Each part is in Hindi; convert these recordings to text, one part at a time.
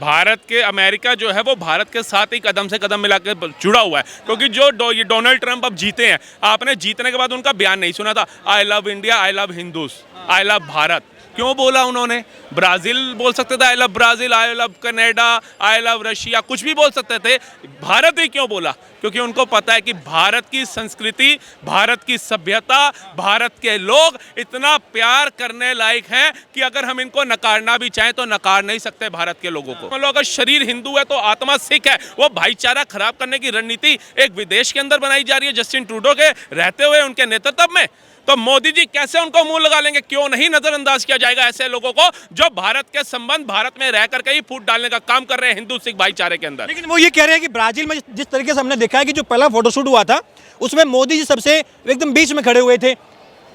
भारत के अमेरिका जो है वो भारत के साथ ही कदम से कदम मिला के जुड़ा हुआ है, क्योंकि जो ये डोनाल्ड ट्रंप अब जीते हैं, आपने जीतने के बाद उनका बयान नहीं सुना था, I love India, I love Hindus, I love Bharat. क्यों बोला उन्होंने? ब्राज़ील बोल सकते थे I love Brazil, I love Canada, I love Russia, कुछ भी बोल सकते थे, भारत ही क्यों बोला? क्योंकि उनको पता है कि भारत की संस्कृति, भारत की सभ्यता, भारत के लोग इतना प्यार करने लायक हैं कि अगर हम इनको नकारना भी चाहें तो नकार नहीं सकते भारत के लोगों को। मतलब अगर शरीर हिंदू है तो आत्मा सिख है, वो भाईचारा खराब करने की रणनीति एक विदेश के अंदर बनाई जा रही है जस्टिन ट्रूडो के रहते हुए, उनके नेतृत्व में। तो मोदी जी कैसे उनको मुंह लगा लेंगे? क्यों नहीं नजरअंदाज किया जाएगा ऐसे लोगों को जो भारत के संबंध, भारत में रह करके ही फूट डालने का काम कर रहे हैं हिंदू सिख भाईचारे के अंदर। लेकिन वो ये कह रहे हैं कि ब्राजील में जिस तरीके से हमने देखा है कि जो पहला फोटोशूट हुआ था उसमें मोदी जी सबसे एकदम बीच में खड़े हुए थे,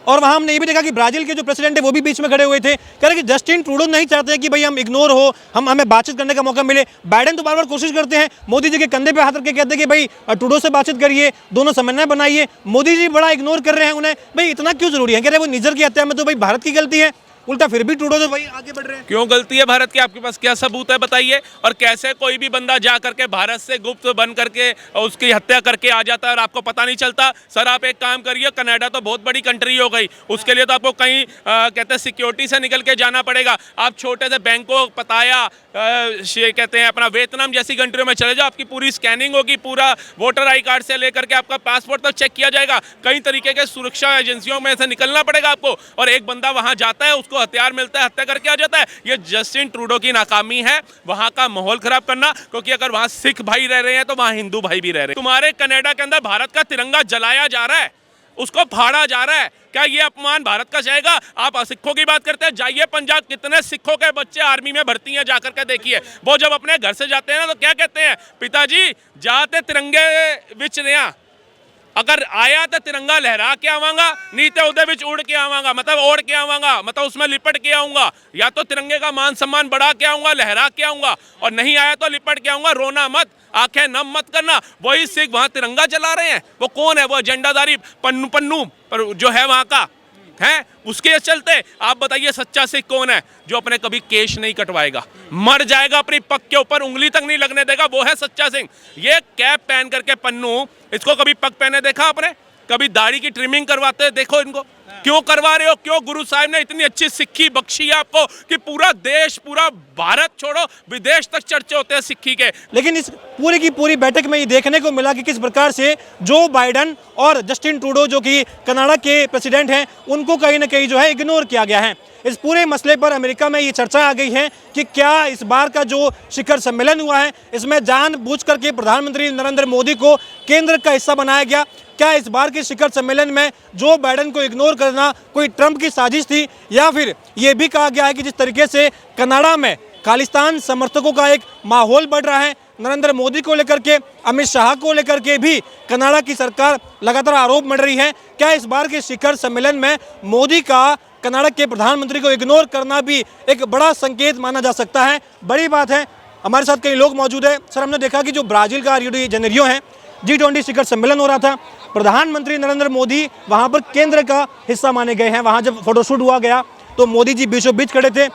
और वहाँ हमने ये भी देखा कि ब्राजील के जो प्रेसिडेंट है वो भी बीच में खड़े हुए थे। कह रहे कि जस्टिन ट्रूडो नहीं चाहते कि भाई हम इग्नोर हो, हमें बातचीत करने का मौका मिले। बाइडेन तो बार बार कोशिश करते हैं, मोदी जी के कंधे पे हाथ रख के कहते हैं कि भाई ट्रूडो से बातचीत करिए, दोनों समन्वय बनाइए। मोदी जी बड़ा इग्नोर कर रहे हैं उन्हें, भाई इतना क्यों जरूरी है? कह रहे वो निजर की हत्या में तो भाई भारत की गलती है, उल्टा फिर भी ट्रूडो तो भाई आगे बढ़ रहे हैं। क्यों गलती है भारत की? आपके पास क्या सबूत है बताइए? और कैसे कोई भी बंदा जा करके भारत से गुप्त बन करके उसकी हत्या करके आ जाता है और आपको पता नहीं चलता? सर आप एक काम करिए, कनाडा तो बहुत बड़ी कंट्री हो गई, उसके लिए तो आपको कहीं कहते हैं सिक्योरिटी से निकल के जाना पड़ेगा। आप छोटे से बैंकॉक, पताया, कहते हैं अपना वियतनाम जैसी कंट्रियों में चले जाओ, आपकी पूरी स्कैनिंग होगी, पूरा वोटर आई कार्ड से लेकर के आपका पासपोर्ट तक चेक किया जाएगा। कई तरीके के सुरक्षा एजेंसियों में से निकलना पड़ेगा आपको, और एक बंदा वहां जाता है, उसको हथियार मिलता है, हत्या करके आ जाता है। ये जस्टिन ट्रूडो की नाकामी है, वहां का माहौल खराब करना, क्योंकि अगर वहां सिख भाई रह रहे हैं तो वहां हिंदू भाई भी रह रहे हैं। तुम्हारे कनाडा के अंदर भारत का तिरंगा जलाया जा रहा है, उसको फाड़ा जा रहा है, क्या ये अपमान भारत का जाएगा? आप सिखों की बात करते हैं, जाइए पंजाब, कितने सिखों के बच्चे आर्मी में भर्ती हैं, जाकर के देखिए। वो जब अपने घर से जाते हैं ना तो क्या कहते हैं, पिताजी जाते तिरंगे विच रहा, अगर आया तो तिरंगा लहरा के आवांगा, नहीं तो उधर विच उड़ के आवांगा, मतलब ओढ़ के आवांगा, मतलब उसमें लिपट के आऊंगा, या तो तिरंगे का मान सम्मान बढ़ा के आऊंगा, लहरा के आऊंगा, और नहीं आया तो लिपट के आऊंगा। रोना मत, आंखें नम मत करना। वही सिख वहां तिरंगा जला रहे हैं, वो कौन है? वो एजेंडाधारी पन्नू पर जो है वहां का है, उसके चलते आप बताइए सच्चा सिख कौन है? जो अपने कभी केश नहीं कटवाएगा, मर जाएगा, अपनी पग के ऊपर उंगली तक नहीं लगने देगा, वो है सच्चा सिंह। ये कैप पहन करके पन्नू, इसको कभी पग पहने देखा आपने? कभी दाढ़ी की ट्रिमिंग करवाते देखो इनको? क्यों करवा रहे हो? क्यों? गुरु साहब ने इतनी अच्छी सिक्खी बख्शी है आपको कि पूरा देश, पूरा भारत छोड़ो विदेश तक चर्चे होते हैं सिक्खी के। लेकिन इस पूरी की पूरी बैठक में ये देखने को मिला कि किस प्रकार से जो बाइडेन और जस्टिन ट्रूडो जो कि कनाडा के प्रेसिडेंट हैं, उनको कहीं ना कहीं जो है इग्नोर किया गया है। इस पूरे मसले पर अमेरिका में ये चर्चा आ गई है कि क्या इस बार का जो शिखर सम्मेलन हुआ है इसमें जानबूझ करके प्रधानमंत्री नरेंद्र मोदी को केंद्र का हिस्सा बनाया गया? क्या इस बार के शिखर सम्मेलन में जो बाइडेन को इग्नोर करना कोई ट्रंप की साजिश थी? या फिर ये भी कहा गया है कि जिस तरीके से कनाडा में खालिस्तान समर्थकों का एक माहौल बढ़ रहा है, नरेंद्र मोदी को लेकर के, अमित शाह को लेकर के भी कनाडा की सरकार लगातार आरोप मढ़ रही है, क्या इस बार के शिखर सम्मेलन में मोदी का कनाडा के प्रधानमंत्री को इग्नोर करना भी एक बड़ा संकेत माना जा सकता है? बड़ी बात है। हमारे साथ कई लोग मौजूद है। सर, हमने देखा कि जो ब्राजील का रियो डी जेनेरियो है, G20 शिखर सम्मेलन हो रहा था, प्रधानमंत्री नरेंद्र मोदी वहां पर केंद्र का हिस्सा माने गए हैं। वहां जब फोटोशूट हुआ गया तो मोदी जी बीचों बीच खड़े थे।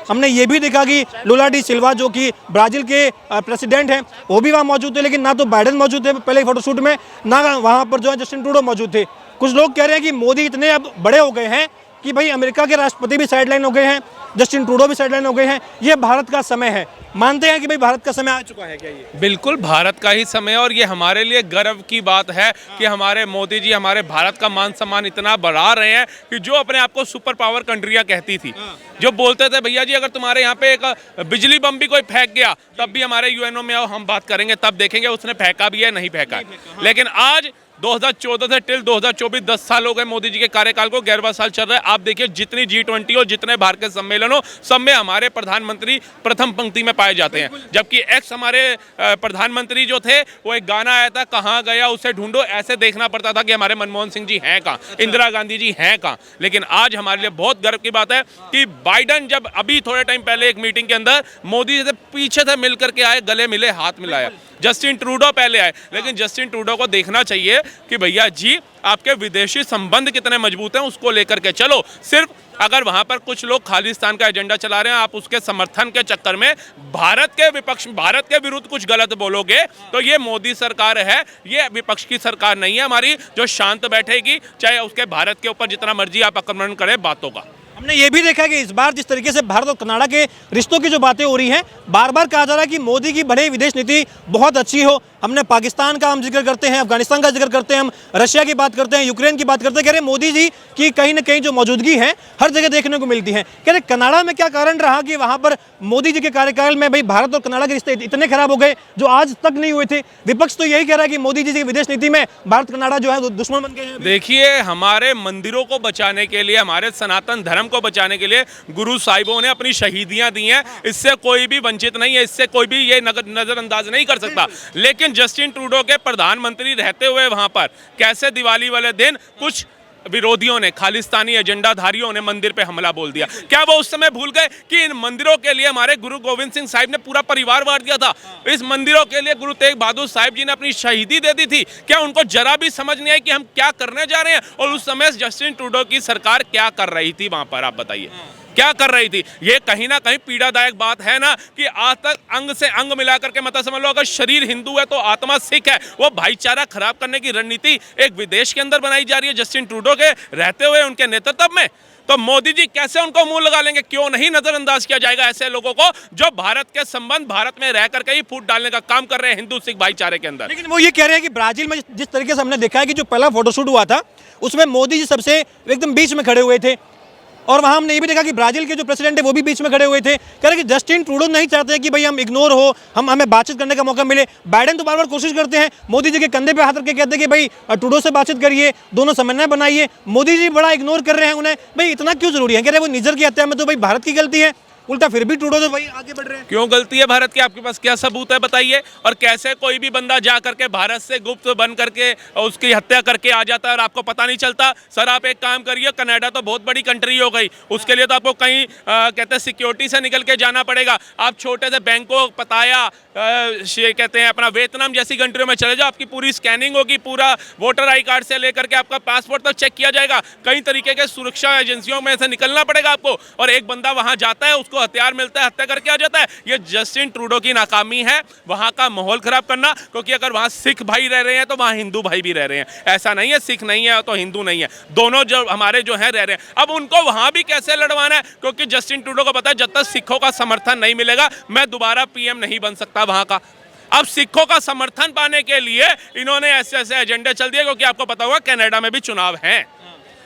हमने ये भी देखा कि लुला डी सिल्वा जो कि ब्राजील के प्रेसिडेंट हैं, वो भी वहाँ मौजूद थे, लेकिन ना तो बाइडेन मौजूद थे पहले फोटोशूट में, ना वहाँ पर जो है जस्टिन ट्रूडो मौजूद थे। कुछ लोग कह रहे हैं कि मोदी इतने अब बड़े हो गए हैं कि भाई अमेरिका के राष्ट्रपति भी साइडलाइन हो गए हैं, जस्टिन ट्रूडो भी साइडलाइन हो गए हैं, ये भारत का समय है। मानते हैं कि भाई भारत का समय आ चुका है क्या? ये बिल्कुल भारत का ही समय है, और ये हमारे लिए गर्व की बात है कि हमारे मोदी जी हमारे भारत का मान सम्मान इतना बढ़ा रहे हैं कि जो अपने आप को सुपर पावर कंट्रियां कहती थी, जो बोलते थे भैया जी अगर तुम्हारे यहाँ पे एक बिजली बम भी कोई फेंक गया तब भी हमारे यूएनओ में आओ, हम बात करेंगे, तब देखेंगे उसने फेंका भी है नहीं फेंका। लेकिन आज 2014 से टिल 2024 10 साल हो गए मोदी जी के कार्यकाल को, 11वां साल चल रहा है। आप देखिए जितनी G20 हो, जितने बाहर के सम्मेलन हो, सब में हमारे प्रधानमंत्री प्रथम पंक्ति में पाए जाते हैं। जबकि एक्स हमारे प्रधानमंत्री जो थे, वो एक गाना आया था, कहाँ गया उसे ढूंढो, ऐसे देखना पड़ता था कि हमारे मनमोहन सिंह जी हैं कहाँ, इंदिरा गांधी जी हैं कहाँ। लेकिन आज हमारे लिए बहुत गर्व की बात है कि बाइडेन जब अभी थोड़े टाइम पहले एक मीटिंग के अंदर मोदी से पीछे से मिल करके आए, गले मिले, हाथ मिलाया। जस्टिन ट्रूडो पहले आए, लेकिन जस्टिन ट्रूडो को देखना चाहिए कि भैया जी आपके विदेशी संबंध कितने मजबूत हैं उसको लेकर के चलो। सिर्फ अगर वहां पर कुछ लोग खालिस्तान का एजेंडा चला रहे हैं, आप उसके समर्थन के चक्कर में भारत के विपक्ष, भारत के विरुद्ध कुछ गलत बोलोगे तो ये मोदी सरकार है, ये विपक्ष की सरकार नहीं है हमारी जो शांत बैठेगी, चाहे उसके भारत के ऊपर जितना मर्जी आप आक्रमण करें बातों का। हमने ये भी देखा कि इस बार जिस तरीके से भारत और कनाडा के रिश्तों की जो बातें हो रही हैं, बार बार कहा जा रहा है कि मोदी की बढ़े विदेश नीति बहुत अच्छी हो। हमने पाकिस्तान का हम जिक्र करते हैं, अफगानिस्तान का जिक्र करते हैं, हम रशिया की बात करते हैं, यूक्रेन की बात करते हैं, कह रहे मोदी जी की कहीं ना कहीं जो मौजूदगी है हर जगह देखने को मिलती है। कह रहे कनाडा में क्या कारण रहा कि वहां पर मोदी जी के कार्यकाल में भाई भारत और कनाडा के रिश्ते इतने खराब हो गए जो आज तक नहीं हुए थे। विपक्ष तो यही कह रहा है कि मोदी जी की विदेश नीति में भारत कनाडा जो है दुश्मन बन गए हैं। देखिए, हमारे मंदिरों को बचाने के लिए, हमारे सनातन धर्म को बचाने के लिए गुरु साहिबों ने अपनी शहीदियां दी हैं, इससे कोई भी वंचित नहीं है, इससे कोई भी ये नजरअंदाज नहीं कर सकता। लेकिन जस्टिन ट्रूडो के प्रधानमंत्री रहते हुए वहां पर कैसे दिवाली वाले दिन कुछ विरोधियों ने, खालिस्तानी एजेंडाधारियों ने मंदिर पे हमला बोल दिया। क्या वो उस समय भूल गए कि इन मंदिरों के लिए हमारे गुरु गोविंद सिंह साहिब ने पूरा परिवार वार दिया था? इस मंदिरों के लिए गुरु तेग बहादुर साहिब जी ने अपनी शहीदी दे दी थी। क्या उनको जरा भी समझ नहीं आई कि हम क्या करने जा रहे हैं? और उस समय जस्टिन ट्रूडो की सरकार क्या कर रही थी वहां पर, आप बताइए क्या कर रही थी? ये कहीं ना कहीं पीड़ादायक बात है ना कि आज तक अंग से अंग मिलाकर के, मतलब समझ लो अगर शरीर हिंदू है तो आत्मा सिख है, वो भाईचारा खराब करने की रणनीति एक विदेश के अंदर बनाई जा रही है जस्टिन ट्रूडो के रहते हुए, उनके नेतृत्व में। तो मोदी जी कैसे उनको मुंह लगा लेंगे? क्यों नहीं नजरअंदाज किया जाएगा ऐसे लोगों को जो भारत के संबंध, भारत में रह करके ही फूट डालने का काम कर रहे हैं हिंदू सिख भाईचारे के अंदर। लेकिन वो ये कह रहे हैं कि ब्राजील में जिस तरीके से हमने देखा है कि जो पहला फोटोशूट हुआ था उसमें मोदी जी सबसे एकदम बीच में खड़े हुए थे, और वहां हमने ये भी देखा कि ब्राजील के जो प्रेसिडेंट है वो भी बीच में खड़े हुए थे। कह रहे कि जस्टिन ट्रूडो नहीं चाहते कि भाई हम इग्नोर हो, हमें बातचीत करने का मौका मिले। बाइडेन तो बार बार कोशिश करते हैं, मोदी जी के कंधे पे हाथ रख के कहते हैं कि भाई ट्रूडो से बातचीत करिए, दोनों समन्वय बनाइए। मोदी जी बड़ा इग्नोर कर रहे हैं उन्हें। भाई इतना क्यों जरूरी है? कह रहे वो निजर की हत्या में तो भाई भारत की गलती है, उल्टा फिर भी ट्रूडो तो भाई आगे बढ़ रहे हैं। क्यों गलती है भारत की? आपके पास क्या सबूत है बताइए? और कैसे कोई भी बंदा जा करके भारत से गुप्त बन करके उसकी हत्या करके आ जाता है और आपको पता नहीं चलता? सर आप एक काम करिए, कनाडा तो बहुत बड़ी कंट्री हो गई, उसके लिए तो आपको कहीं कहते हैं सिक्योरिटी से निकल के जाना पड़ेगा। आप छोटे से बैंकॉक, पताया, कहते हैं अपना वियतनाम जैसी कंट्रियों में चले जाओ, आपकी पूरी स्कैनिंग होगी, पूरा वोटर आई कार्ड से लेकर के आपका पासपोर्ट तक चेक किया जाएगा। कई तरीके के सुरक्षा एजेंसियों में से निकलना पड़ेगा आपको, और एक बंदा वहां जाता है, उसको हथियार मिलता है, हत्या करके आ जाता है। ये जस्टिन ट्रूडो की नाकामी है, वहां का माहौल खराब करना। क्योंकि अगर वहां सिख भाई रह रहे हैं तो वहां हिंदू भाई भी रह रहे हैं। ऐसा नहीं है सिख नहीं है तो हिंदू नहीं है, दोनों जो हमारे जो है रह रहे हैं। अब उनको वहां भी कैसे लड़वाना है? क्योंकि जस्टिन ट्रूडो को पता है जब तक सिखों का समर्थन नहीं मिलेगा मैं दोबारा पीएम नहीं बन सकता वहां का। अब सिखों का समर्थन पाने के लिए इन्होंने ऐसे ऐसे एजेंडे चल दिए, क्योंकि आपको पता होगा कनाडा में भी चुनाव हैं।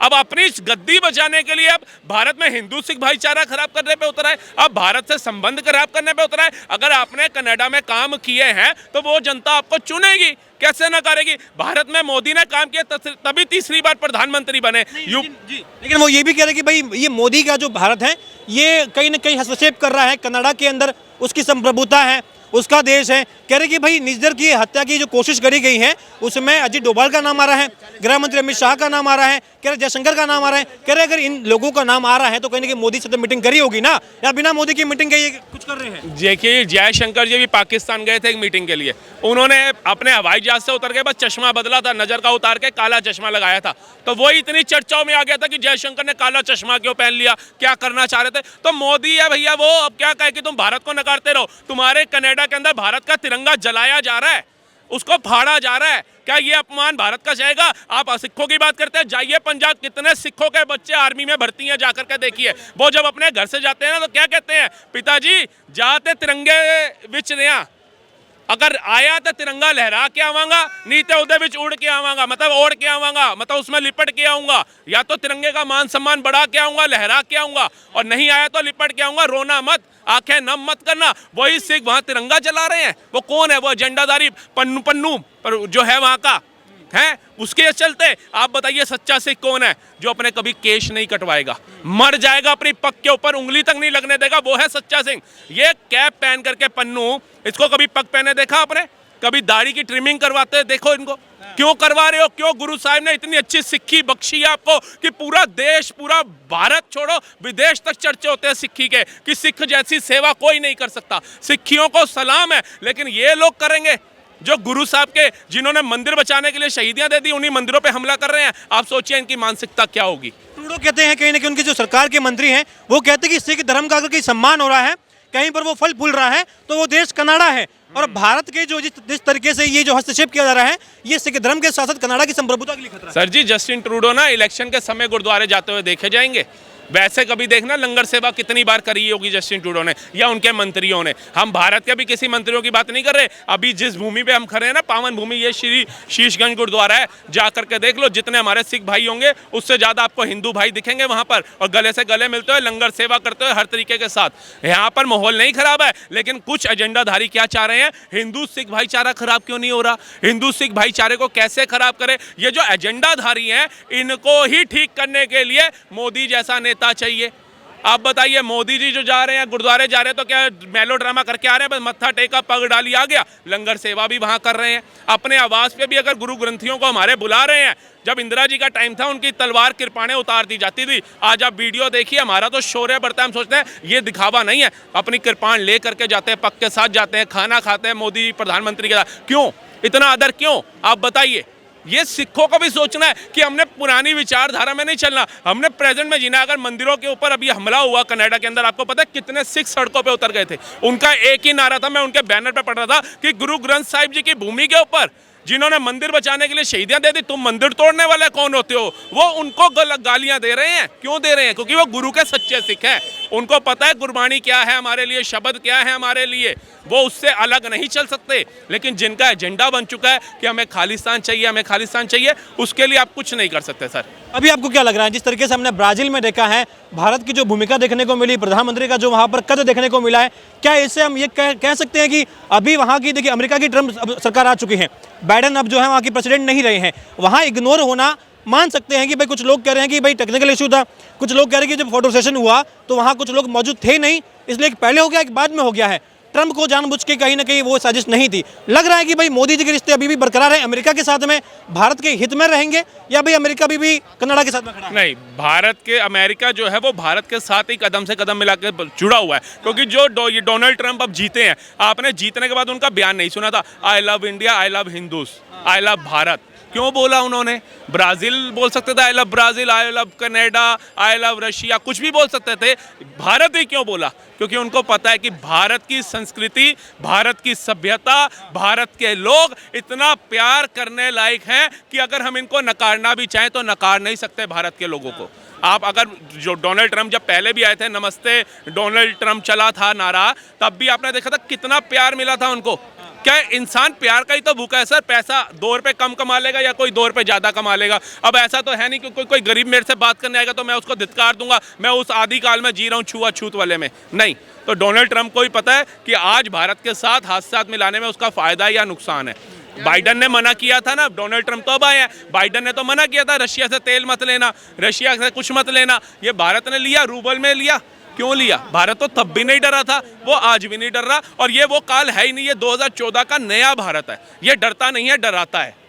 अब अपनी गद्दी बचाने के लिए अब भारत में हिंदू सिख भाईचारा खराब करने पे उतरा है, अब भारत से संबंध खराब करने पे उतरा है। अगर आपने कनाडा में काम किए हैं तो वो जनता आपको चुनेगी, कैसे ना करेगी? भारत में मोदी ने काम किया तभी तीसरी बार प्रधानमंत्री बने। लेकिन वो ये भी कह रहे हैं कि भाई ये मोदी का जो भारत है ये कहीं ना कहीं हस्तक्षेप कर रहा है, कनाडा के अंदर उसकी संप्रभुता है, उसका देश है। कह रहे कि भाई निजर की हत्या की जो कोशिश करी गई है उसमें अजीत डोभाल का नाम आ रहा है, गृह मंत्री अमित शाह का नाम आ रहा है, कह रहे जयशंकर का नाम आ रहा है। कह रहे अगर इन लोगों का नाम आ रहा है तो कहीं ना कहीं मोदी से तो मीटिंग करी होगी ना, या बिना मोदी की मीटिंग के ये कुछ कर रहे हैं? देखिए, जयशंकर जी भी पाकिस्तान गए थे एक मीटिंग के लिए, उन्होंने अपने हवाई जहाज से उतर के बस चश्मा बदला था, नजर का उतार के काला चश्मा लगाया था, तो वही इतनी चर्चाओं में आ गया था कि जयशंकर ने काला चश्मा क्यों पहन लिया, क्या करना चाह रहे थे? तो मोदी है भैया वो, अब क्या कहे कि तुम भारत को नकारते रहो। तुम्हारे कनाडा के अंदर भारत का तिरंगा जलाया जा रहा है, उसको फाड़ा जा रहा है, क्या ये अपमान भारत का जाएगा? आप सिखों की बात करते हैं, जाइए पंजाब, कितने सिखों के बच्चे आर्मी में भर्ती हैं, जाकर के देखिए। वो जब अपने घर से जाते हैं ना तो क्या कहते हैं, पिताजी जाते तिरंगे विच रहा, अगर आया तो तिरंगा लहरा के आवांगा, नहीं तो उधर विच उड़ के आवांगा, मतलब ओढ़ के आवांगा, मतलब उसमें लिपट के आऊंगा, या तो तिरंगे का मान सम्मान बढ़ा के आऊंगा, लहरा के आऊंगा, और नहीं आया तो लिपट के आऊंगा। रोना मत, आंखें नम मत करना। वही सिख वहां तिरंगा जला रहे हैं, वो कौन है? वो एजेंडाधारी पन्नू पर जो है वहां का है, उसके चलते आप बताइए सच्चा सिख कौन है? जो अपने कभी केश नहीं कटवाएगा, मर जाएगा, अपनी पग के ऊपर उंगली तक नहीं लगने देगा, वो है सच्चा सिंह। ये कैप पहन करके पन्नू, इसको कभी पग पहने देखा आपने? कभी दाढ़ी की ट्रिमिंग करवाते देखो इनको? क्यों करवा रहे हो? क्यों गुरु साहिब ने इतनी अच्छी सिक्खी बख्शी है आपको कि पूरा देश, पूरा भारत छोड़ो विदेश तक चर्चे होते हैं सिक्खी के, कि सिख जैसी सेवा कोई नहीं कर सकता। सिक्खियों को सलाम है, लेकिन ये लोग करेंगे? जो गुरु साहब के जिन्होंने मंदिर बचाने के लिए शहीदियां दे दी, उन्हीं मंदिरों पे हमला कर रहे हैं। आप सोचिए इनकी मानसिकता क्या होगी। ट्रूडो कहते हैं कहीं ना कहीं उनकी जो सरकार के मंत्री हैं वो कहते हैं कि सिख धर्म का अगर कहीं सम्मान हो रहा है, कहीं पर वो फल फूल रहा है, तो वो देश कनाडा है। और भारत के जो जिस तरीके से ये जो हस्तक्षेप किया जा रहा है, ये सिख धर्म के साथ साथ कनाडा की संप्रभुता के लिए खतरा है। सर जी, जस्टिन ट्रूडो ना इलेक्शन के समय गुरुद्वारे जाते हुए देखे जाएंगे। वैसे कभी देखना लंगर सेवा कितनी बार करी होगी जस्टिन ट्रूडो ने या उनके मंत्रियों ने। हम भारत के भी किसी मंत्रियों की बात नहीं कर रहे। अभी जिस भूमि पे हम खड़े हैं ना, पावन भूमि, ये श्री शीशगंज गुरुद्वारा है। जा करके देख लो, जितने हमारे सिख भाई होंगे उससे ज़्यादा आपको हिंदू भाई दिखेंगे वहाँ पर, और गले से गले मिलते हुए लंगर सेवा करते हुए हर तरीके के साथ। यहाँ पर माहौल नहीं खराब है, लेकिन कुछ एजेंडाधारी क्या चाह रहे हैं, हिंदू सिख भाईचारा खराब क्यों नहीं हो रहा, हिंदू सिख भाईचारे को कैसे खराब करें। ये जो एजेंडाधारी हैं, इनको ही ठीक करने के लिए मोदी जैसा नेता चाहिए। आप बताइए, मोदी जी जो जा रहे हैं गुरुद्वारे जा रहे हैं, तो क्या मेलो ड्रामा करके आ रहे हैं, बस मत्था टेका पग डाली आ गया, लंगर सेवा भी वहां कर रहे हैं। अपने आवास पे भी अगर गुरु ग्रंथियों को हमारे बुला रहे हैं, जब इंदिरा जी का टाइम था उनकी तलवार कृपाणें उतार दी जाती थी। आज आप वीडियो देखिए, हमारा तो शौर्य बढ़ता है, हम सोचते हैं ये दिखावा नहीं है, अपनी कृपाण ले करके जाते हैं, पग के साथ जाते हैं, खाना खाते हैं मोदी प्रधानमंत्री के साथ। क्यों इतना आदर, क्यों, आप बताइए। ये सिखों को भी सोचना है कि हमने पुरानी विचारधारा में नहीं चलना, हमने प्रेजेंट में जीना। अगर मंदिरों के ऊपर अभी हमला हुआ कनाडा के अंदर, आपको पता है कितने सिख सड़कों पे उतर गए थे। उनका एक ही नारा था, मैं उनके बैनर पे पढ़ रहा था कि गुरु ग्रंथ साहिब जी की भूमि के ऊपर जिन्होंने मंदिर बचाने के लिए शहीदियां दे दी, तुम मंदिर तोड़ने वाले कौन होते हो। वो उनको गालियां दे रहे हैं। क्यों दे रहे हैं? क्योंकि वो गुरु के सच्चे सिख हैं। उनको पता है गुरबाणी क्या है हमारे लिए, शब्द क्या है हमारे लिए, वो उससे अलग नहीं चल सकते। लेकिन जिनका एजेंडा बन चुका है कि हमें खालिस्तान चाहिए, हमें खालिस्तान चाहिए, उसके लिए आप कुछ नहीं कर सकते। सर, अभी आपको क्या लग रहा है, जिस तरीके से हमने ब्राजील में देखा है, भारत की जो भूमिका देखने को मिली, प्रधानमंत्री का जो वहाँ पर कद देखने को मिला है, क्या इससे हम ये कह सकते हैं कि अभी वहाँ की, देखिए अमेरिका की ट्रम्प सरकार आ चुकी है, बाइडेन अब जो है वहाँ की प्रेसिडेंट नहीं रहे हैं, वहाँ इग्नोर होना मान सकते हैं कि भाई कुछ लोग कह रहे हैं कि भाई टेक्निकल इशू था, कुछ लोग कह रहे हैं कि जब फोटो सेशन हुआ तो वहाँ कुछ लोग मौजूद थे नहीं, इसलिए पहले हो गया, एक बाद में हो गया है। ट्रंप को जानबूझ के कहीं ना कहीं वो साजिश नहीं थी। लग रहा है कि भाई मोदी जी के रिश्ते अभी भी बरकरार है, अमेरिका के साथ में भारत के हित में रहेंगे, या भाई अमेरिका भी कनाडा के साथ में खड़ा है? नहीं, भारत के, अमेरिका जो है वो भारत के साथ ही कदम से कदम मिला के जुड़ा हुआ है। क्योंकि जो डोनाल्ड ट्रंप अब जीते हैं, आपने जीतने के बाद उनका बयान नहीं सुना था, I love India, I love Hindus, I love Bharat. क्यों बोला उन्होंने? ब्राज़ील बोल सकते थे, I love Brazil, I love Canada, I love Russia, कुछ भी बोल सकते थे। भारत ही क्यों बोला? क्योंकि उनको पता है कि भारत की संस्कृति, भारत की सभ्यता, भारत के लोग इतना प्यार करने लायक हैं कि अगर हम इनको नकारना भी चाहें तो नकार नहीं सकते भारत के लोगों को। आप अगर, जो डोनाल्ड ट्रंप जब पहले भी आए थे, नमस्ते डोनाल्ड ट्रंप चला था नारा, तब भी आपने देखा था कितना प्यार मिला था उनको। क्या इंसान प्यार का ही तो भूखा है सर। पैसा 2 रुपये कम कमा लेगा या कोई 2 रुपये ज़्यादा कमा लेगा। अब ऐसा तो है नहीं कि कोई गरीब मेरे से बात करने आएगा तो मैं उसको धिक्कार दूंगा, मैं उस आदिकाल में जी रहा हूँ छुआछूत वाले में, नहीं। तो डोनाल्ड ट्रंप को ही पता है कि आज भारत के साथ हाथ साथ मिलाने में उसका फ़ायदा या नुकसान है। बाइडन ने मना किया था ना, डोनाल्ड ट्रंप तो अब आए हैं, बाइडन ने तो मना किया था रशिया से तेल मत लेना, रशिया से कुछ मत लेना। ये भारत ने लिया, रूबल में लिया। क्यों लिया? भारत तो तब भी नहीं डरा था, वो आज भी नहीं डर रहा। और ये वो काल है ही नहीं, ये 2014 का नया भारत है। ये डरता नहीं है, डराता है।